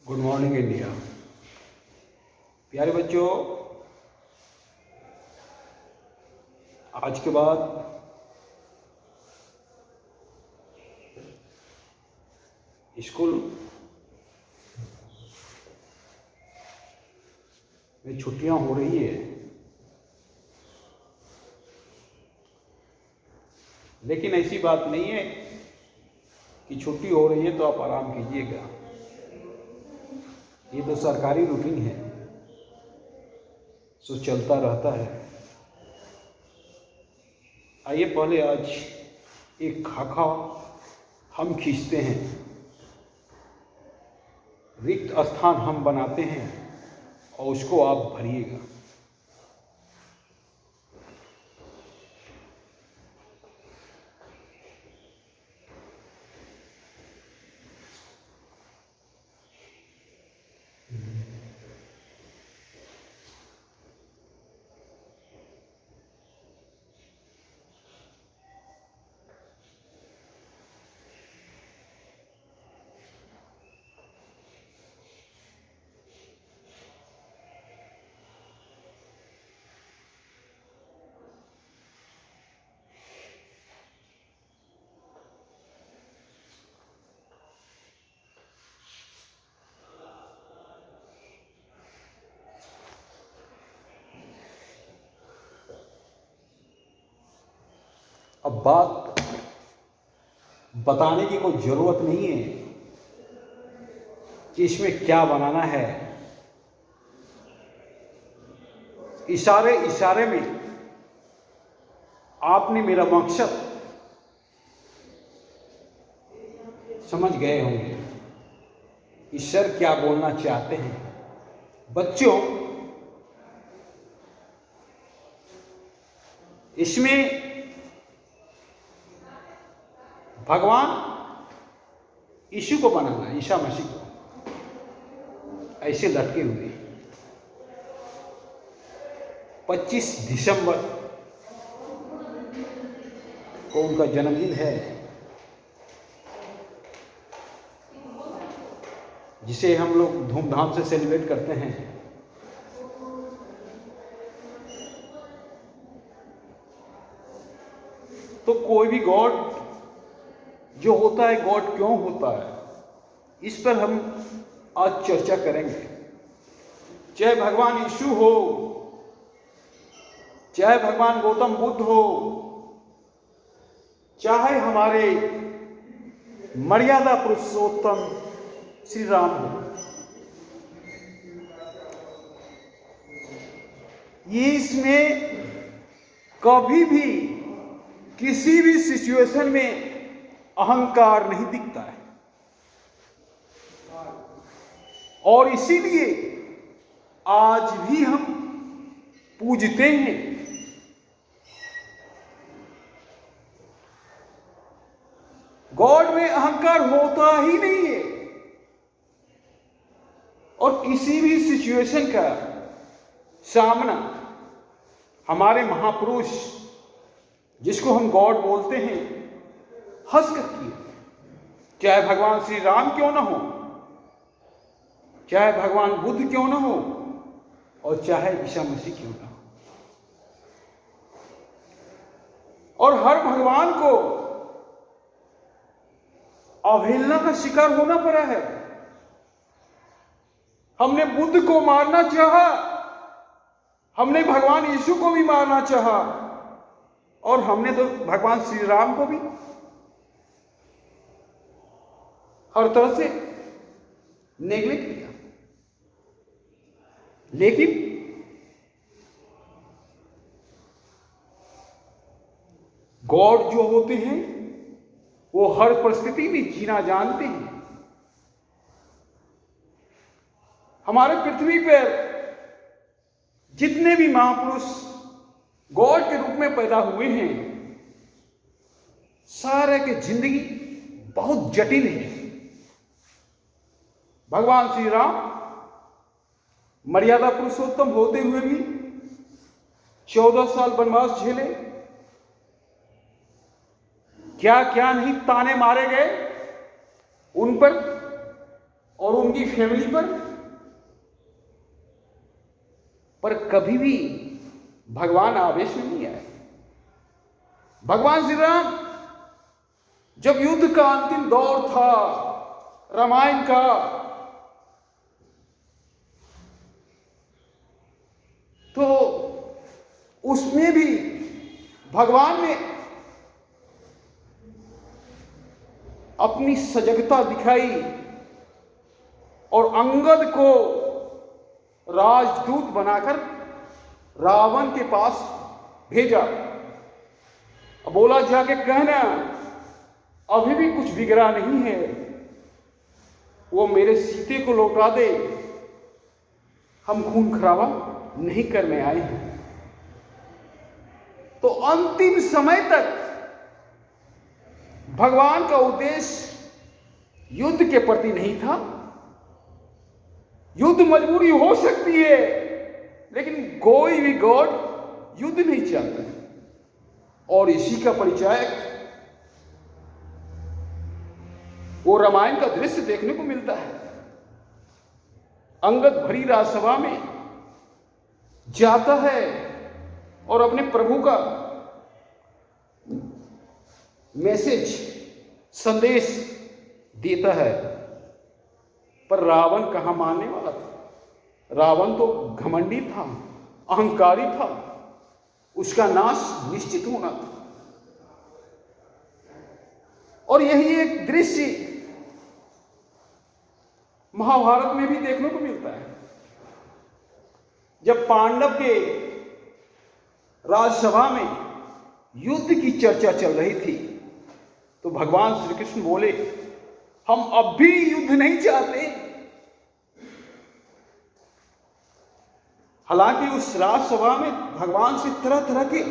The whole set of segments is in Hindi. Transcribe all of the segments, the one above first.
Good morning India. प्यारे बच्चों, आज के बाद स्कूल में छुट्टियां हो रही है, लेकिन ऐसी बात नहीं है कि छुट्टी हो रही है तो आप आराम कीजिएगा। ये तो सरकारी रूटीन है, सो चलता रहता है। आइए पहले आज एक खाका हम खींचते हैं, रिक्त स्थान हम बनाते हैं और उसको आप भरिएगा। अब बात बताने की कोई ज़रूरत नहीं है कि इसमें क्या बनाना है। इशारे इशारे में आपने मेरा मकसद समझ गए होंगे कि सर क्या बोलना चाहते हैं। बच्चों, इसमें भगवान यीशु को बनाना, ईसा मसीह को ऐसे लटके हुए। 25 दिसंबर को उनका जन्मदिन है, जिसे हम लोग धूमधाम से सेलिब्रेट करते हैं। तो कोई भी गॉड जो होता है, गॉड क्यों होता है, इस पर हम आज चर्चा करेंगे। चाहे भगवान यीशु हो, चाहे भगवान गौतम बुद्ध हो, चाहे हमारे मर्यादा पुरुषोत्तम श्री राम हो, ये इसमें कभी भी किसी भी सिचुएशन में अहंकार नहीं दिखता है। और इसीलिए आज भी हम पूजते हैं। गॉड में अहंकार होता ही नहीं है, और किसी भी सिचुएशन का सामना हमारे महापुरुष, जिसको हम गॉड बोलते हैं, हंस कर किए। चाहे भगवान श्री राम क्यों ना हो, चाहे भगवान बुद्ध क्यों ना हो, और चाहे ईसा मसीह क्यों ना हो। और हर भगवान को अवहेलना का शिकार होना पड़ा है। हमने बुद्ध को मारना चाहा, हमने भगवान यीशु को भी मारना चाहा, और हमने तो भगवान श्री राम को भी हर तरह से नेग्लेक्ट किया। लेकिन गॉड जो होते हैं वो हर परिस्थिति में जीना जानते हैं। हमारे पृथ्वी पर जितने भी महापुरुष गॉड के रूप में पैदा हुए हैं, सारे की जिंदगी बहुत जटिल है। भगवान श्री राम मर्यादा पुरुषोत्तम होते हुए भी 14 साल वनवास झेले। क्या क्या नहीं ताने मारे गए उन पर, और उनकी फैमिली पर कभी भी भगवान आवेश में नहीं आए। भगवान श्री राम जब युद्ध का अंतिम दौर था रामायण का, तो उसमें भी भगवान ने अपनी सजगता दिखाई और अंगद को राजदूत बनाकर रावण के पास भेजा। अब बोला जाके कहना अभी भी कुछ बिगड़ा नहीं है, वो मेरे सीते को लौटा दे, हम खून खराबा नहीं करने आए हैं। तो अंतिम समय तक भगवान का उद्देश्य युद्ध के प्रति नहीं था। युद्ध मजबूरी हो सकती है, लेकिन कोई भी गॉड युद्ध नहीं चाहता है। और इसी का परिचय वो रामायण का दृश्य देखने को मिलता है। अंगद भरी राजसभा में जाता है और अपने प्रभु का मैसेज संदेश देता है, पर रावण कहां मानने वाला था। रावण तो घमंडी था, अहंकारी था, उसका नाश निश्चित होना था। और यही एक दृश्य महाभारत में भी देखने को मिलता है। जब पांडव के राजसभा में युद्ध की चर्चा चल रही थी, तो भगवान श्री कृष्ण बोले, हम अब भी युद्ध नहीं चाहते। हालांकि उस राजसभा में भगवान से तरह तरह के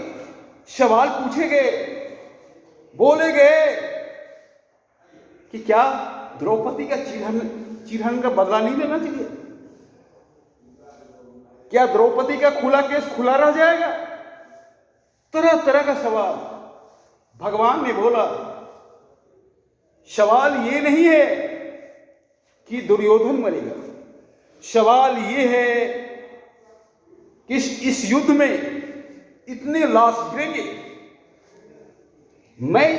सवाल पूछे गए, बोले गए कि क्या द्रौपदी का चिरहरण का बदला नहीं लेना चाहिए? क्या द्रौपदी का खुला केस खुला रह जाएगा? तरह तरह का सवाल। भगवान ने बोला, सवाल ये नहीं है कि दुर्योधन मरेगा, सवाल ये है कि इस युद्ध में इतने लाश गिरेंगे, मैं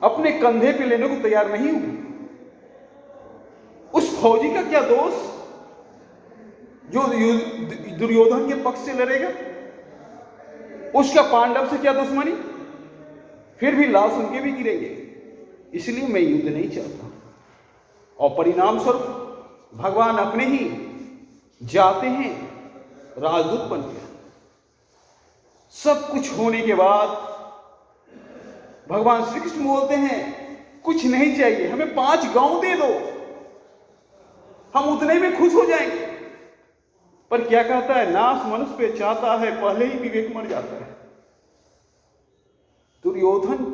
अपने कंधे पे लेने को तैयार नहीं हूं। उस फौजी का क्या दोष जो दुर्योधन के पक्ष से लड़ेगा? उसका पांडव से क्या दुश्मनी? फिर भी लाश उनके भी गिरेंगे। इसलिए मैं युद्ध नहीं चाहता। और परिणाम स्वरूप भगवान अपने ही जाते हैं राजदूत बन के। सब कुछ होने के बाद भगवान श्री कृष्ण बोलते हैं, कुछ नहीं चाहिए, हमें 5 गांव दे दो, हम उतने में खुश हो जाएंगे। पर क्या कहता है, नाश मनुष्य पे चाहता है, पहले ही विवेक मर जाता है। दुर्योधन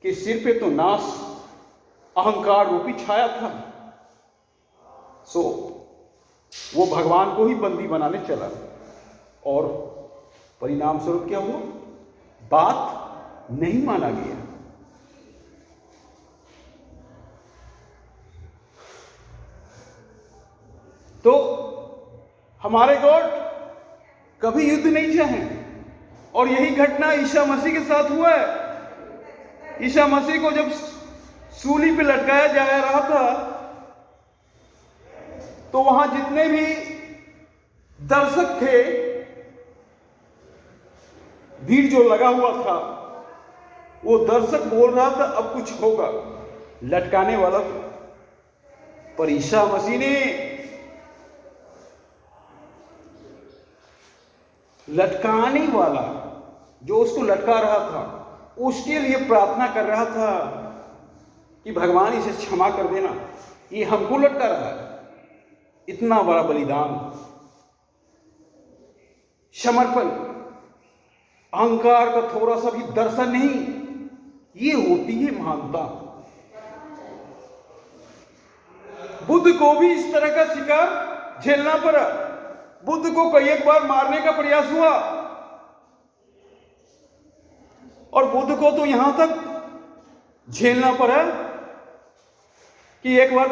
के सिर पे तो नाश अहंकार रूपी छाया था, सो वो भगवान को ही बंदी बनाने चला। और परिणाम स्वरूप क्या हुआ? बात नहीं माना गया। तो हमारे गॉड कभी युद्ध नहीं चाहे, और यही घटना ईसा मसीह के साथ हुआ है। ईसा मसीह को जब सूली पे लटकाया जा रहा था, तो वहां जितने भी दर्शक थे, भीड़ जो लगा हुआ था, वो दर्शक बोल रहा था अब कुछ होगा, लटकाने वाला था। पर ईसा मसीह ने लटकाने वाला जो उसको लटका रहा था, उसके लिए प्रार्थना कर रहा था कि भगवान इसे क्षमा कर देना, ये हमको लटका रहा है। इतना बड़ा बलिदान, समर्पण, अहंकार का थोड़ा सा भी दर्शन नहीं, ये होती है महानता। बुद्ध को भी इस तरह का शिकार झेलना पड़ा। बुद्ध को कई एक बार मारने का प्रयास हुआ, और बुद्ध को तो यहां तक झेलना पड़ा कि एक बार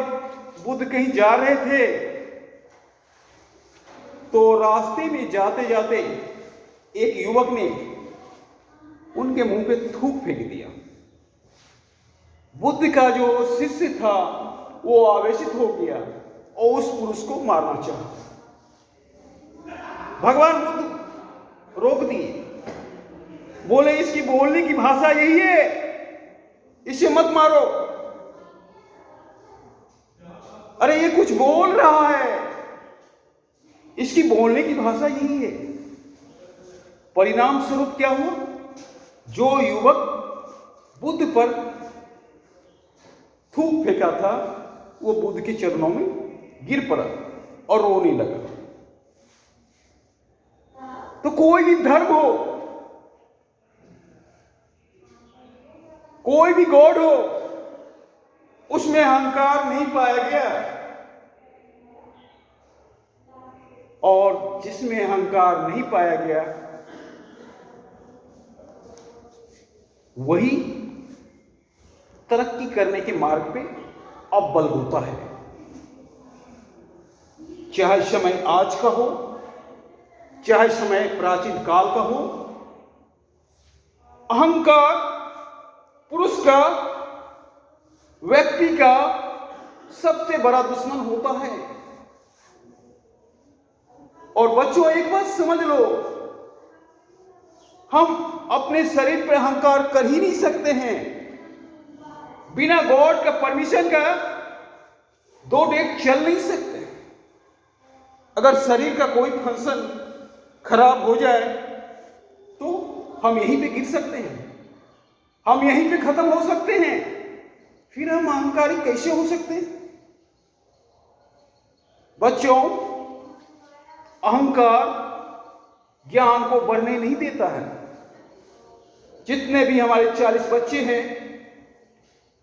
बुद्ध कहीं जा रहे थे तो रास्ते में जाते जाते एक युवक ने उनके मुंह पे थूक फेंक दिया। बुद्ध का जो शिष्य था वो आवेशित हो गया और उस पुरुष को मारना चाहा। भगवान बुद्ध रोक दिए, बोले इसकी बोलने की भाषा यही है, इसे मत मारो। अरे ये कुछ बोल रहा है, इसकी बोलने की भाषा यही है। परिणाम स्वरूप क्या हुआ? जो युवक बुद्ध पर थूक फेंका था वो बुद्ध के चरणों में गिर पड़ा और रोने लगा। तो कोई भी धर्म हो, कोई भी गॉड हो, उसमें अहंकार नहीं पाया गया, और जिसमें अहंकार नहीं पाया गया वही तरक्की करने के मार्ग पे अव्वल होता है। चाहे समय आज का हो, चाहे समय प्राचीन काल का हो, अहंकार पुरुष का, व्यक्ति का सबसे बड़ा दुश्मन होता है। और बच्चों एक बात समझ लो, हम अपने शरीर पर अहंकार कर ही नहीं सकते हैं। बिना गॉड का परमिशन का 2 डेग चल नहीं सकते। अगर शरीर का कोई फंक्शन खराब हो जाए तो हम यहीं पे गिर सकते हैं, हम यहीं पे खत्म हो सकते हैं। फिर हम अहंकारी कैसे हो सकते हैं? बच्चों, अहंकार ज्ञान को बढ़ने नहीं देता है। जितने भी हमारे 40 बच्चे हैं,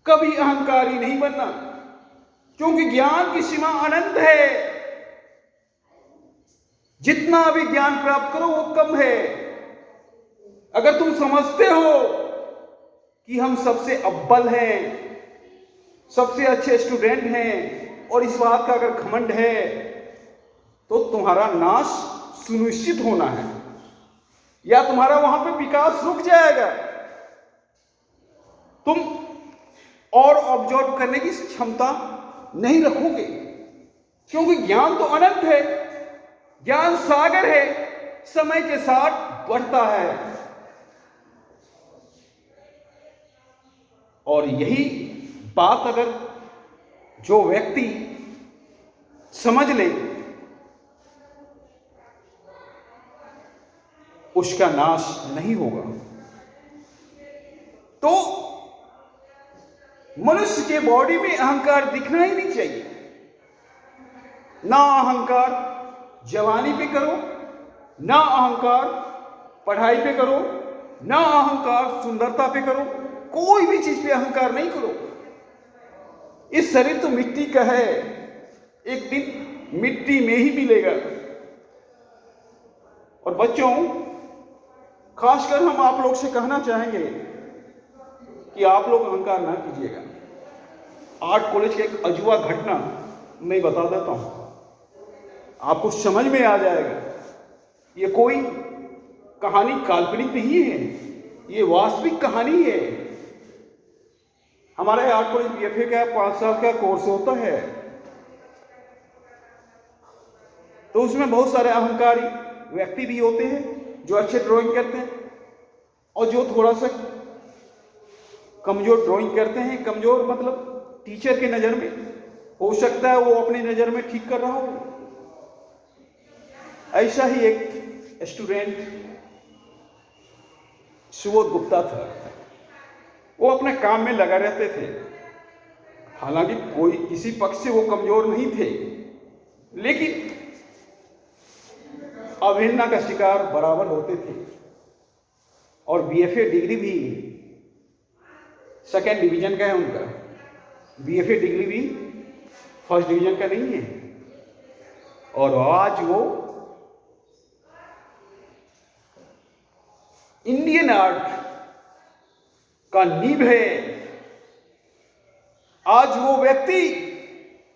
कभी अहंकारी नहीं बनना, क्योंकि ज्ञान की सीमा अनंत है। जितना भी ज्ञान प्राप्त करो वो कम है। अगर तुम समझते हो कि हम सबसे अव्वल हैं, सबसे अच्छे स्टूडेंट हैं, और इस बात का अगर घमंड है तो तुम्हारा नाश सुनिश्चित होना है, या तुम्हारा वहां पे विकास रुक जाएगा। तुम और ऑब्जर्व करने की क्षमता नहीं रखोगे, क्योंकि ज्ञान तो अनंत है, ज्ञान सागर है, समय के साथ बढ़ता है। और यही बात अगर जो व्यक्ति समझ ले, उसका नाश नहीं होगा। तो मनुष्य के बॉडी में अहंकार दिखना ही नहीं चाहिए। ना अहंकार जवानी पे करो, ना अहंकार पढ़ाई पे करो, ना अहंकार सुंदरता पे करो, कोई भी चीज पे अहंकार नहीं करो। इस शरीर तो मिट्टी का है, एक दिन मिट्टी में ही मिलेगा। और बच्चों, खासकर हम आप लोग से कहना चाहेंगे कि आप लोग अहंकार ना कीजिएगा। आर्ट कॉलेज का एक अजूबा घटना मैं बता देता हूं, आपको समझ में आ जाएगा। ये कोई कहानी काल्पनिक नहीं है, ये वास्तविक कहानी है। हमारे आर्ट कॉलेज बीएफए का 5 साल का कोर्स होता है, तो उसमें बहुत सारे अहंकारी व्यक्ति भी होते हैं जो अच्छे ड्राइंग करते हैं, और जो थोड़ा सा कमजोर ड्राइंग करते हैं। कमजोर मतलब टीचर के नज़र में, हो सकता है वो अपनी नज़र में ठीक कर रहा हो। ऐसा ही एक स्टूडेंट सुबोध गुप्ता था, वो अपने काम में लगा रहते थे। हालांकि कोई किसी पक्ष से वो कमजोर नहीं थे, लेकिन अवहेलना का शिकार बराबर होते थे। और बीएफए डिग्री भी 2nd डिवीजन का है उनका, बीएफए डिग्री भी 1st डिवीजन का नहीं है। और आज वो इंडियन आर्ट का नींव है। आज वो व्यक्ति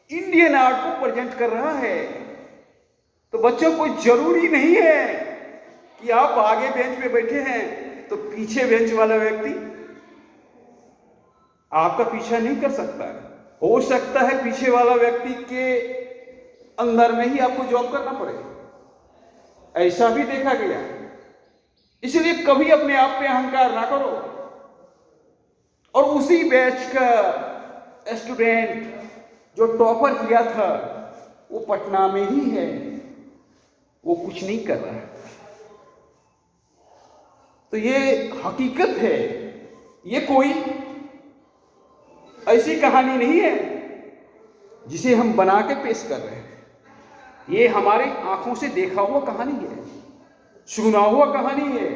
इंडियन आर्ट को प्रेजेंट कर रहा है। तो बच्चों, कोई जरूरी नहीं है कि आप आगे बेंच पे बैठे हैं तो पीछे बेंच वाला व्यक्ति आपका पीछा नहीं कर सकता है। हो सकता है पीछे वाला व्यक्ति के अंदर में ही आपको जॉब करना पड़े, ऐसा भी देखा गया। इसलिए कभी अपने आप पे अहंकार ना करो। और उसी बैच का स्टूडेंट जो टॉपर किया था वो पटना में ही है, वो कुछ नहीं कर रहा है। तो ये हकीकत है, ये कोई ऐसी कहानी नहीं है जिसे हम बना के पेश कर रहे हैं। ये हमारी आंखों से देखा हुआ कहानी है, सुना हुआ कहानी है।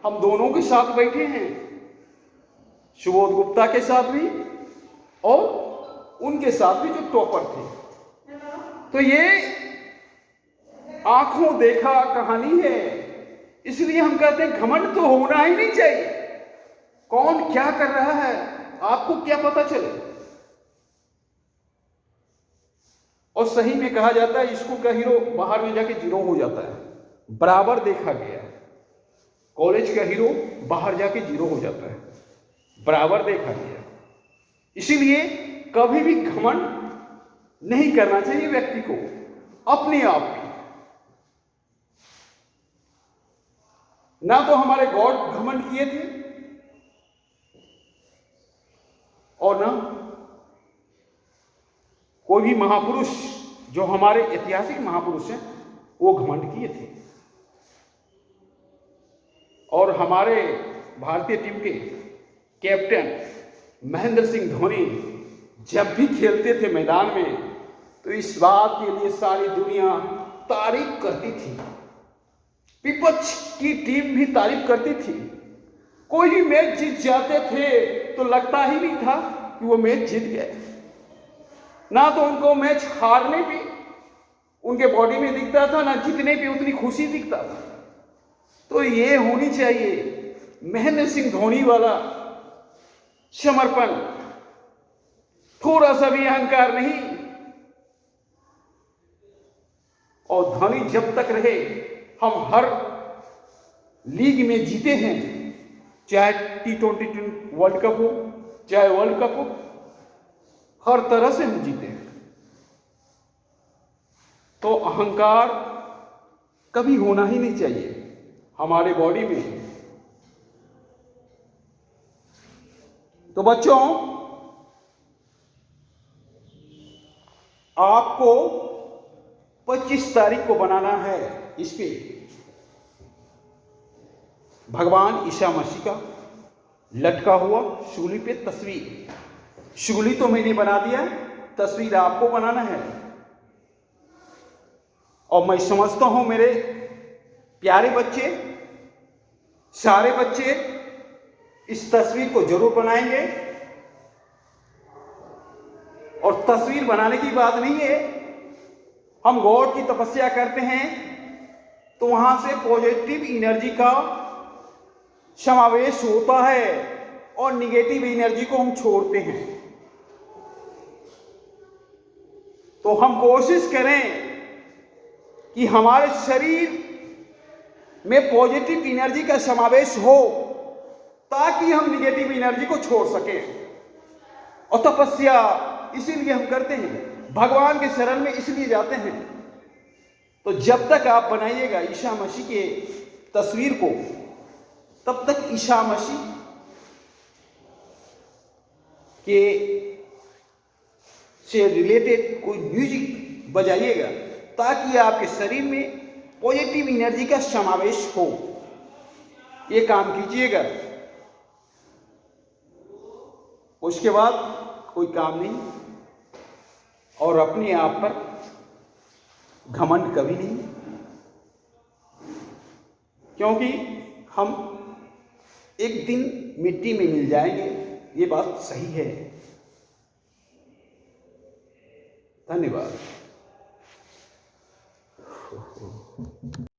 हम दोनों के साथ बैठे हैं, सुबोध गुप्ता के साथ भी और उनके साथ भी जो टॉपर थे। तो ये आंखों देखा कहानी है। इसलिए हम कहते हैं घमंड तो होना ही नहीं चाहिए। कौन क्या कर रहा है आपको क्या पता चले। और सही में कहा जाता है स्कूल का हीरो बाहर में जाके जीरो हो जाता है, बराबर देखा गया है। कॉलेज का हीरो बाहर जाके जीरो हो जाता है, बराबर देखा गया। इसीलिए कभी भी घमंड नहीं करना चाहिए व्यक्ति को अपने आप में। ना तो हमारे गॉड घमंड किए थे और ना कोई भी महापुरुष जो हमारे ऐतिहासिक महापुरुष हैं वो घमंड किए थे। और हमारे भारतीय टीम के कैप्टन महेंद्र सिंह धोनी जब भी खेलते थे मैदान में तो इस बात के लिए सारी दुनिया तारीफ करती थी, विपक्ष की टीम भी तारीफ करती थी। कोई भी मैच जीत जाते थे तो लगता ही नहीं था कि वो मैच जीत गए। ना तो उनको मैच हारने पे उनके बॉडी में दिखता था, ना जीतने पे उतनी खुशी दिखता था। तो ये होनी चाहिए महेंद्र सिंह धोनी वाला समर्पण, थोड़ा सा भी अहंकार नहीं। और धोनी जब तक रहे हम हर लीग में जीते हैं, चाहे T20 वर्ल्ड कप हो चाहे वर्ल्ड कप हो, हर तरह से हम जीते हैं। तो अहंकार कभी होना ही नहीं चाहिए हमारे बॉडी में। तो बच्चों, आपको 25 तारीख को बनाना है इस पे भगवान ईसा मसीह का लटका हुआ शूली पे तस्वीर। शूली तो मैंने बना दिया, तस्वीर आपको बनाना है। और मैं समझता हूं मेरे प्यारे बच्चे, सारे बच्चे इस तस्वीर को जरूर बनाएंगे। और तस्वीर बनाने की बात नहीं है, हम गॉड की तपस्या करते हैं तो वहां से पॉजिटिव एनर्जी का समावेश होता है और निगेटिव एनर्जी को हम छोड़ते हैं। तो हम कोशिश करें कि हमारे शरीर में पॉजिटिव एनर्जी का समावेश हो ताकि हम निगेटिव एनर्जी को छोड़ सकें। और तपस्या इसीलिए हम करते हैं, भगवान के शरण में इसलिए जाते हैं। तो जब तक आप बनाइएगा ईसा मसीह के तस्वीर को, तब तक ईसा मसीह के से रिलेटेड कोई म्यूजिक बजाइएगा ताकि आपके शरीर में पॉजिटिव एनर्जी का समावेश हो। ये काम कीजिएगा, उसके बाद कोई काम नहीं। और अपने आप पर घमंड कभी नहीं, क्योंकि हम एक दिन मिट्टी में मिल जाएंगे, ये बात सही है। धन्यवाद।